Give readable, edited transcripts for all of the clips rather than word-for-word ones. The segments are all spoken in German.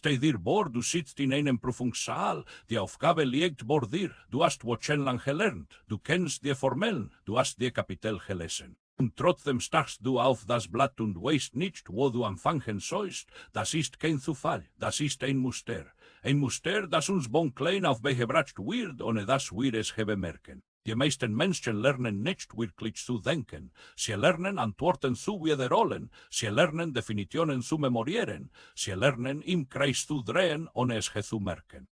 Stell dir vor, du sitzt in einem Prüfungssaal, die Aufgabe liegt vor dir, du hast wochenlang gelernt, du kennst die Formeln, du hast die Kapitel gelesen. Und trotzdem starrst du auf das Blatt und weißt nicht, wo du anfangen sollst. Das ist kein Zufall, das ist ein Muster. Ein Muster, das uns bon klein aufgebracht wird, ohne dass wir es bemerken. Die meisten Menschen lernen nicht wirklich zu denken. Sie lernen Antworten zu wiederholen. Sie lernen Definitionen zu memorieren. Sie lernen im Kreis zu drehen, ohne es zu merken.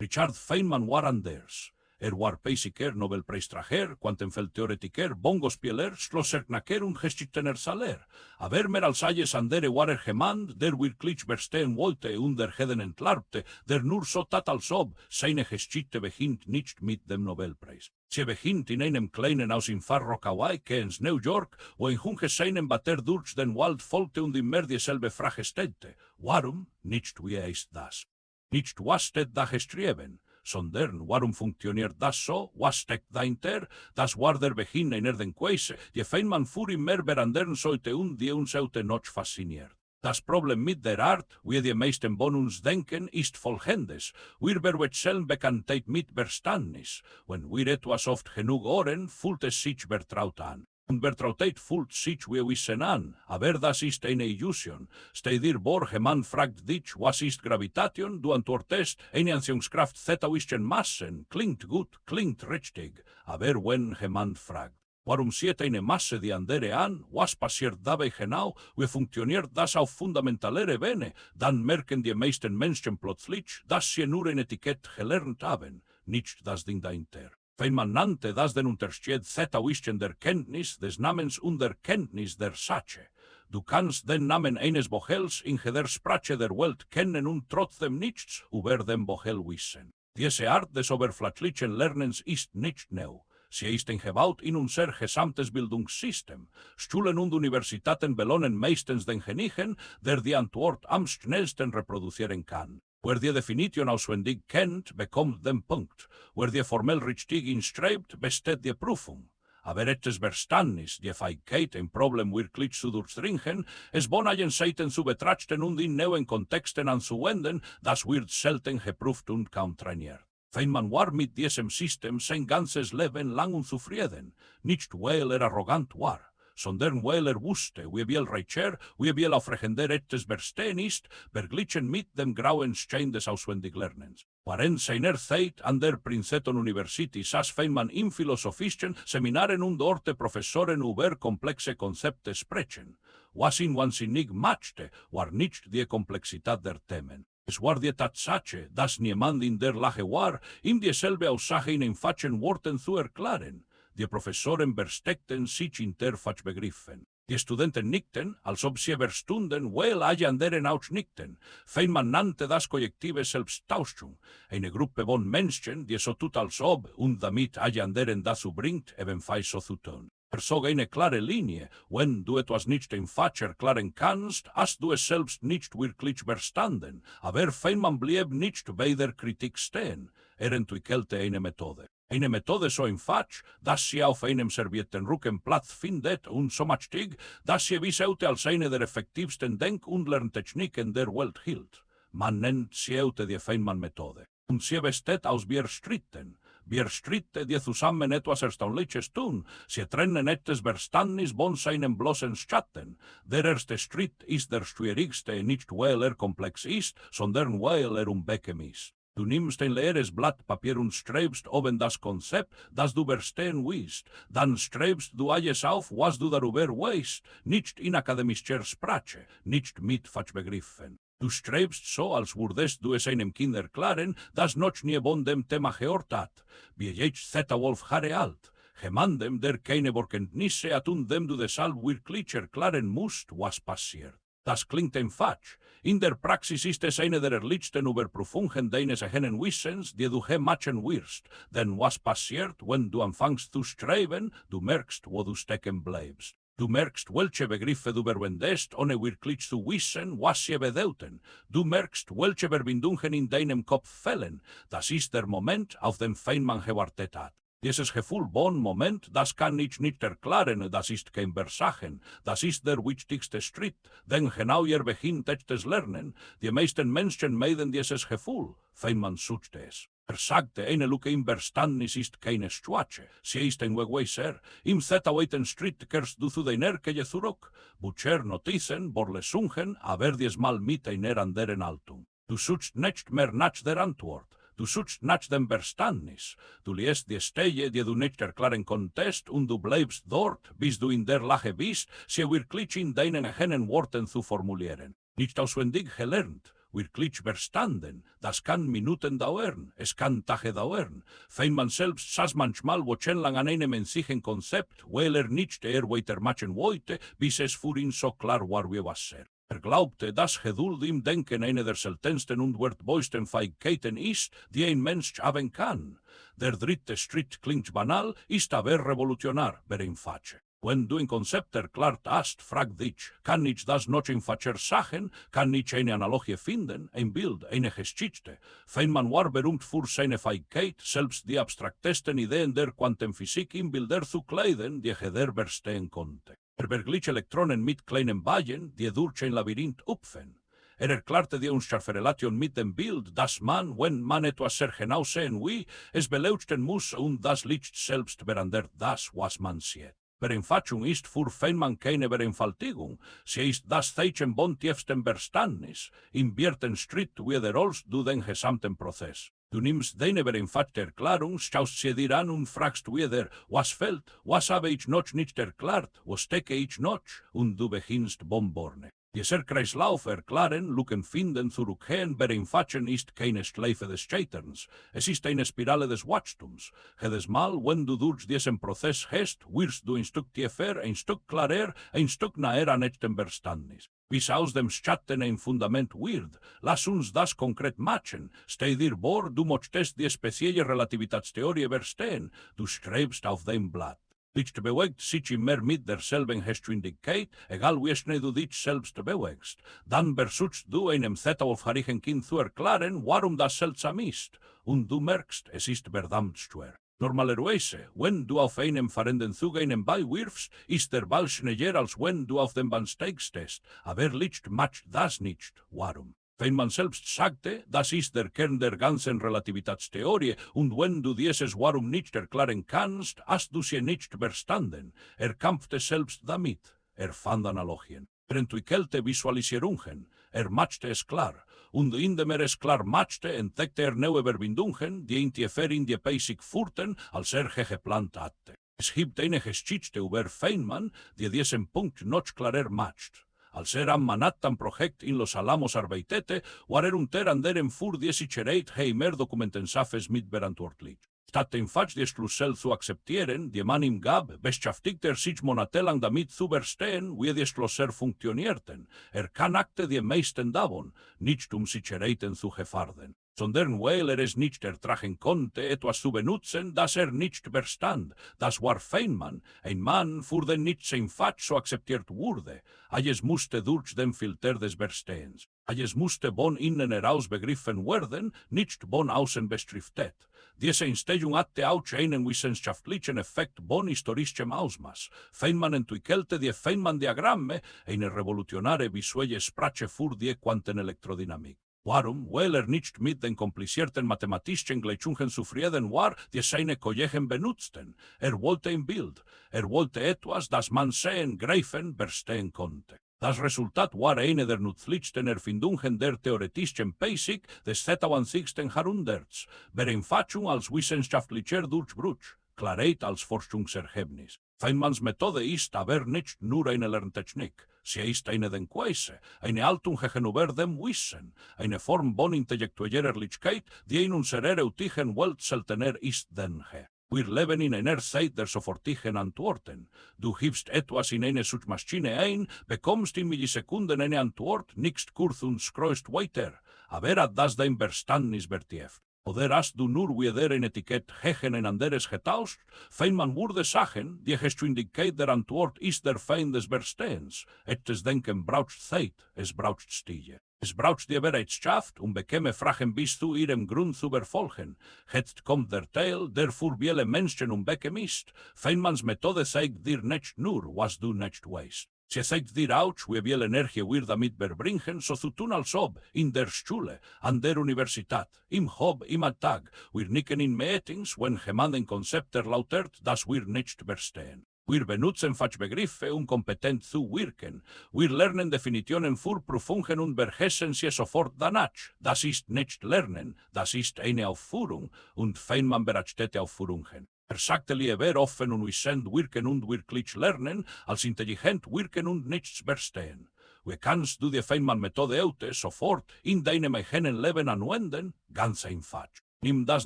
Richard Feynman war anders. War Physiker, Nobelpreisträger, Quantenfeldtheoretiker, Bongospieler, Schlosserknacker und geschichtener Saler. Aber mehr als alles andere war jemand, der wirklich verstehen wollte und der Heden entlarvte, der nur so tat als ob seine Geschichte beginnt nicht mit dem Nobelpreis. Sie beginnt in einem kleinen Haus in Far Rockaway, ins New York, wo ein Junge seinen Bater durch den Wald folgte und immer dieselbe Frage stellte. Warum? Nicht wie ist das? Nicht was steht da geschrieben, sondern warum funktioniert das so? Was steckt dahinter? Das war der Beginn einer Denkweise, die Feynman fuhr immer verändern sollte und die uns heute noch fasziniert. Das Problem mit der Art, wie die meisten von uns denken, ist folgendes. Wir verwechseln Bekanntheit mit Verständnis. Wenn wir etwas oft genug hören, fühlt es sich vertraut an. Und Vertrautheit fühlt sich wie Wissen an, aber das ist eine Illusion. Stell dir vor, jemand fragt dich, was ist Gravitation? Du antwortest, eine Anziehungskraft zwischen Massen. Klingt gut, klingt richtig. Aber wenn jemand fragt, warum sieht eine Masse die andere an? Was passiert dabei genau? Wie funktioniert das auf fundamentaler Ebene? Dann merken die meisten Menschen plötzlich, dass sie nur ein Etikett gelernt haben, nicht das Ding dahinter. Feynman nannte das den Unterschied zwischen der Kenntnis des Namens und der Kenntnis der Sache. Du kannst den Namen eines Buches in jeder Sprache der Welt kennen und trotzdem nichts über den Buch wissen. Diese Art des oberflächlichen Lernens ist nicht neu. Sie ist eingebaut in unser gesamtes Bildungssystem. Schulen und Universitäten belohnen meistens denjenigen, der die Antwort am schnellsten reproduzieren kann. Wer die Definition auswendig kennt, bekommt den Punkt. Wer die formell richtig inschreibt, besteht die Prüfung. Aber echtes Verständnis, die Fähigkeit, ein Problem wirklich zu durchdringen, es von allen Seiten zu betrachten und in neuen Kontexten anzuwenden, das wird selten geprüft und kaum trainiert. Feynman war mit diesem System sein ganzes Leben lang unzufrieden, nicht weil arrogant war, sondern weil wusste, wie viel reicher, wie viel aufregender echtes Verstehen ist, verglichen mit dem grauen Schein des Auswendiglernens. Während seiner Zeit an der Princeton University saß Feynman in philosophischen Seminaren und dort Professoren über komplexe Konzepte sprechen. Was ihn wahnsinnig machte, war nicht die Komplexität der Themen. Es war die Tatsache, dass niemand in der Lage war, ihm dieselbe Aussage in einfachen Worten zu erklären. Die Professoren versteckten sich hinter Falschbegriffen. Die Studenten nickten, als ob sie verstünden, weil alle anderen auch nickten. Feynman nannte das kollektive Selbsttäuschung. Eine Gruppe von Menschen, die so tut als ob und damit alle anderen dazu bringt, ebenfalls so zu tun. Zog eine klare Linie. Wenn du etwas nicht einfach erklären kannst, hast du es selbst nicht wirklich verstanden. Aber Feynman blieb nicht bei der Kritik stehen. Entwickelte eine Methode. Eine Methode so einfach, dass sie auf einem servierten Rücken Platz findet und so mächtig, dass sie bis heute als eine der effektivsten Denk- und Lerntechniken der Welt hielt. Man nennt sie heute die Feynman-Methode. Und sie besteht aus 4 Schritten. 4 Schritte, die zusammen etwas Erstaunliches tun. Sie trennen echtes Verständnis von seinem bloßen Schatten. Der erste Schritt ist der schwierigste, nicht weil komplex ist, sondern weil unbequem ist. Du nimmst ein leeres Blatt Papier und schreibst oben das Konzept, das du verstehen willst. Dann schreibst du alles auf, was du darüber weißt, nicht in akademischer Sprache, nicht mit Falschbegriffen. Du schreibst so, als würdest du es einem Kind erklären, das noch nie von dem Thema gehört hat. Wie jetzt 12 Jahre alt. Jemandem, der keine Vorkenntnisse hat und dem du deshalb wirklich erklären musst, was passiert. Das klingt einfach. In der Praxis ist es eine der erlichtsten Überprüfungen deines eigenen Wissens, die du machen wirst. Denn was passiert, wenn du anfängst zu schreiben, du merkst, wo du stecken bleibst. Du merkst, welche Begriffe du verwendest, ohne wirklich zu wissen, was sie bedeuten. Du merkst, welche Verbindungen in deinem Kopf fällen. Das ist der Moment, auf den Feynman gewartet hat. Dieses Gefühl von Moment, das kann ich nicht erklären, das ist kein Versagen, das ist der wichtigste Schritt, denn genau ihr beginnt echtes Lernen. Die meisten Menschen meiden dieses Gefühl, Feynman suchte es. Sagte, eine Lücke im Verständnis ist keine Schwache, sie ist ein Wegweiser. Im zweiten Schritt kehrst du zu deiner Kehle zurück. Butcher Notizen, Vorlesungen, aber diesmal mit einer anderen Haltung. Du suchst nicht mehr nach der Antwort. Du suchst nach dem Verständnis. Du liest die Stelle, die du nicht erklären konntest, und du bleibst dort, bis du in der Lage bist, sie wirklich in deinen eigenen Worten zu formulieren. Nicht auswendig gelernt, wirklich verstanden. Das kann Minuten dauern, es kann Tage dauern. Feynman selbst saß manchmal wochenlang an einem einzigen Konzept, weil nicht weitermachen wollte, bis es für ihn so klar war wie Wasser. Glaubte, dass Geduld im Denken eine der seltensten und wertvollsten Fähigkeiten ist, die ein Mensch haben kann. Der dritte Schritt klingt banal, ist aber revolutionär, einfach. Wenn du ein Konzept erklärt hast, frag dich, kann ich das noch einfacher sagen? Kann ich eine Analogie finden, ein Bild, eine Geschichte? Feynman war berühmt für seine Fähigkeit, selbst die abstraktesten Ideen der Quantenphysik in Bilder zu kleiden, die jeder verstehen konnte. Verglich Elektronen mit kleinen Ballen, die durch ein Labyrinth hüpfen. Erklärte die unscharfe Relation mit dem Bild, dass man, wenn man etwas sehr genau sehen will, es beleuchten muss und das Licht selbst verändert das, was man sieht. Vereinfachung ist für Feynman keine Vereinfaltigung, sie ist das Zeichen von tiefstem Verständnis. Im vierten Schritt wiederholst du den gesamten Prozess. Du nimmst deine vereinfachte Erklärung, schaust sie dir an und fragst wieder, was fehlt, was habe ich noch nicht erklärt, wo stecke ich noch, und du beginnst von vorne. Dieser Kreislauf erklären, Lücken finden, zurückgehen, vereinfachen ist keine Schleife des Scheiterns. Es ist eine Spirale des Wachstums. Jedes Mal, wenn du durch diesen Prozess gehst, wirst du ein Stück tiefer, ein Stück klarer, ein Stück näher an echtem Verständnis. Bis aus dem Schatten ein Fundament wird. Lass uns das konkret machen. Stell dir vor, du möchtest die spezielle Relativitätstheorie verstehen. Du schreibst auf dein Blatt. Licht bewegt sich immer mit derselben Geschwindigkeit, egal wie schnell du dich selbst bewegst. Dann versuchst du einem Z-aufhörigen Kind zu erklären, warum das seltsam ist. Und du merkst, es ist verdammt schwer. Normalerweise, wenn du auf einem fahrenden Zug einen Ball wirfst, ist der Ball schneller, als wenn du auf dem Bahnsteig stehst. Aber Licht macht das nicht. Warum? Feynman selbst sagte, das ist der Kern der ganzen Relativitätstheorie, und wenn du dieses Warum nicht erklären kannst, hast du sie nicht verstanden. Er kämpfte selbst damit. Er fand Analogien. Er entwickelte Visualisierungen. Er machte es klar. Und indem er es klar machte, entdeckte er neue Verbindungen, die ihn tiefer in die Basic führten, als er geplant hatte. Es gibt eine Geschichte über Feynman, die diesen Punkt noch klarer macht. Als am Manhattan-Projekt in Los Alamos arbeitete, war unter anderem für die Sicherheit mehr Dokumentensafes mitverantwortlich. Statt einfach die Schlüssel zu akzeptieren, die man ihm gab, beschäftigte sich monatelang damit zu verstehen, wie die Schlösser funktionierten. Kannte die meisten davon, nicht Sicherheiten zu gefährden, sondern weil es nicht ertragen konnte, etwas zu benutzen, das nicht verstand. Das war Feynman, ein Mann, für den nicht einfach so akzeptiert wurde. Alles musste durch den Filter des Verstehens. Alles musste von innen heraus begriffen werden, nicht von außen beschriftet. Diese Einstellung hatte auch einen wissenschaftlichen Effekt von historischem Ausmaß. Feynman entwickelte die Feynman-Diagramme, eine revolutionäre visuelle Sprache für die Quantenelektrodynamik. Warum? Weil nicht mit den komplizierten mathematischen Gleichungen zufrieden war, die seine Kollegen benutzten. Wollte ein Bild. Wollte etwas, das man sehen, greifen, verstehen konnte. Das Resultat war eine der nützlichsten Erfindungen der theoretischen Basic des 20. Jahrhunderts. Vereinfachung als wissenschaftlicher Durchbruch, Klarheit als Forschungsergebnis. Feynmans Methode ist aber nicht nur eine Lerntechnik. Sie ist eine Denkweise, eine Haltung gegenüber dem Wissen, eine Form von intellektueller Ehrlichkeit, die in unserer heutigen Welt seltener ist denn je. Wir leben in einer Zeit der sofortigen Antworten. Du gibst etwas in eine Suchmaschine ein, bekommst in Millisekunden eine Antwort, nickst kurz und scrollst weiter. Aber hat das dein Verständnis vertieft? Oder hast du nur wieder ein Etikett gegen ein anderes getauscht? Feynman würde sagen, die Geschwindigkeit der Antwort ist der Feind des Verstehens. Echtes Denken braucht Zeit, es braucht Stille. Es braucht die Bereitschaft, bekäme Fragen bis zu ihrem Grund zu verfolgen. Jetzt kommt der Teil, der für viele Menschen Beckem ist. Feynmans Methode zeigt dir nicht nur, was du nicht weißt. Sie zeigt dir auch, wie viel Energie wir damit verbringen, so zu tun als ob, in der Schule, an der Universität, im Hobby, im Alltag, wir nicken in Meetings, wenn jemand ein Konzept erläutert, das wir nicht verstehen. Wir benutzen Falschbegriffe, kompetent zu wirken. Wir lernen Definitionen für Prüfungen und vergessen sie sofort danach. Das ist nicht Lernen, das ist eine Aufführung, und Feynman bereitstellte Aufführungen. Sagte lieber offen und wissend wirken und wirklich lernen, als intelligent wirken und nichts verstehen. Wie kannst du die Feynman-Methode sofort in deinem eigenen Leben anwenden? Ganz einfach. Nimm das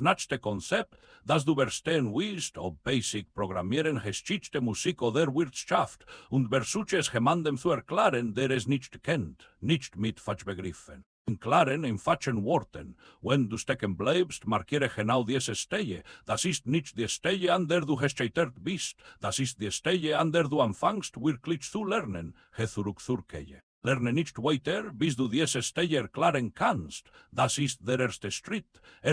nächste Konzept, das du verstehen willst, ob Basic Programmieren, Geschichte, Musik oder Wirtschaft, und versuche es jemandem zu erklären, der es nicht kennt, nicht mit Falschbegriffen. In klaren, einfachen Worten. Wenn du stecken bleibst, markiere genau diese Stelle. Das ist nicht die Stelle, an der du gescheitert bist. Das ist die Stelle, an der du anfängst, wirklich zu lernen. Zurückkehren. Lerne nicht weiter, bis du diese Stelle erklären kannst. Das ist der erste Schritt.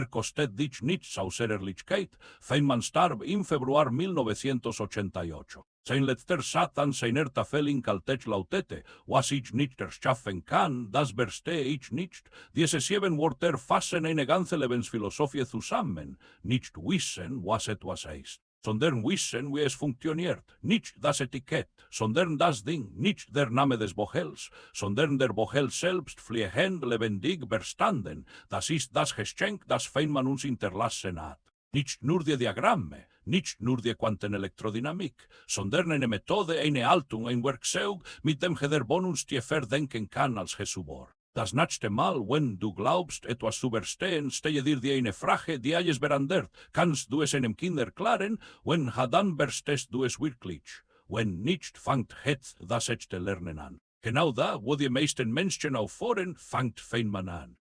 Kostet dich nichts außer Ehrlichkeit. Feynman starb im Februar 1988. Sein letzter Satz an seiner Tafel in Caltech lautete: Was ich nicht erschaffen kann, das verstehe ich nicht. Diese 7 Wörter fassen eine ganze Lebensphilosophie zusammen. Nicht wissen, was etwas ist, sondern wissen, wie es funktioniert. Nicht das Etikett, sondern das Ding, nicht der Name des Bochels, sondern der Bochel selbst, fliehend, lebendig, verstanden. Das ist das Geschenk, das Feynman uns hinterlassen hat. Nicht nur die Diagramme, nicht nur die Quantenelektrodynamik, sondern eine Methode, eine Haltung, ein Werkzeug, mit dem jeder von uns tiefer denken kann als Jesubor. Das nächste Mal, wenn du glaubst, etwas zu verstehen, stelle dir eine Frage, die alles beantwortet. Kannst du es einem Kind erklären? Wenn dann verstehst du es wirklich. Wenn nicht, fängt jetzt das echte Lernen an. Genau da, wo die meisten Menschen aufhören, fängt Feynman an.